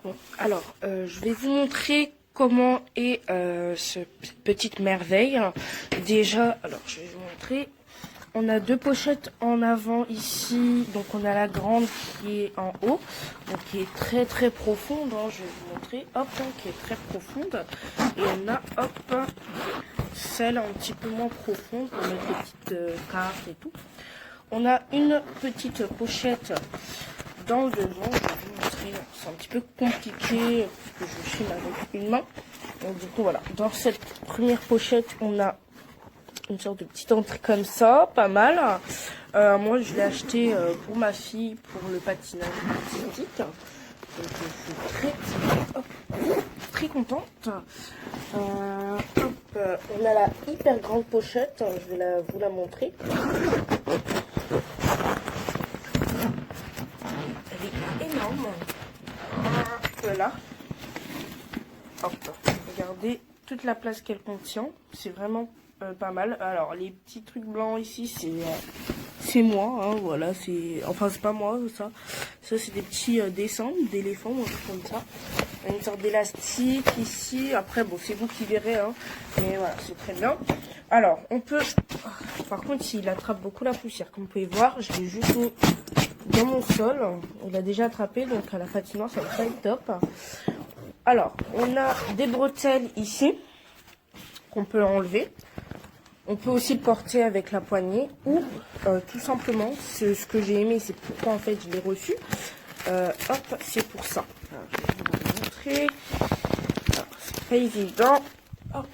Bon, alors, je vais vous montrer comment est cette petite merveille. Déjà, alors je vais vous montrer. On a deux pochettes en avant ici. Donc on a la grande qui est en haut, donc qui est très très profonde. Hein, je vais vous montrer. Hop, hein, qui est très profonde. Et on a hop celle un petit peu moins profonde pour mettre les petites cartes et tout. On a une petite pochette dans le devant. Je vais vous montrer. C'est un petit peu compliqué parce que je filme avec une main. Donc du coup voilà. Dans cette première pochette, on a une sorte de petite entrée comme ça, pas mal. Moi, je l'ai acheté pour ma fille pour le patinage artistique. Donc, je suis très contente. On a la hyper grande pochette. Je vais vous la montrer. Elle est énorme. Voilà. Hop. Regardez toute la place qu'elle contient. C'est vraiment pas mal. Alors les petits trucs blancs ici, c'est moi, hein, voilà, c'est pas moi, ça c'est des petits dessins d'éléphants, comme ça. Il y a une sorte d'élastique ici. Après bon, c'est vous qui verrez, hein, mais voilà, c'est très bien. Alors on peut, par contre il attrape beaucoup la poussière, comme vous pouvez voir. Je l'ai juste mis dans mon sol. Il a déjà attrapé, donc à la patinoire ça va pas être top. Alors on a des bretelles ici qu'on peut enlever. On peut aussi le porter avec la poignée ou tout simplement, ce que j'ai aimé, c'est pourquoi en fait je l'ai reçu. Hop, c'est pour ça. Alors, je vais vous le montrer. C'est pas évident. Hop.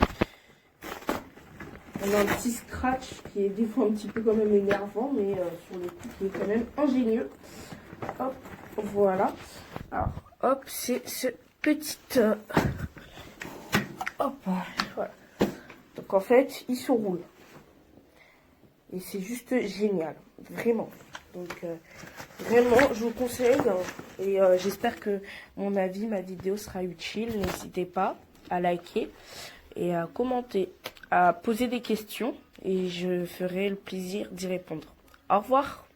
On a un petit scratch qui est des fois un petit peu quand même énervant, mais sur le coup qui est quand même ingénieux. Hop, voilà. Alors, hop, c'est ce petit... hop, voilà. Donc en fait, il se roule. Et c'est juste génial. Vraiment. Donc vraiment, je vous conseille. Et j'espère que mon avis, ma vidéo sera utile. N'hésitez pas à liker et à commenter, à poser des questions. Et je ferai le plaisir d'y répondre. Au revoir.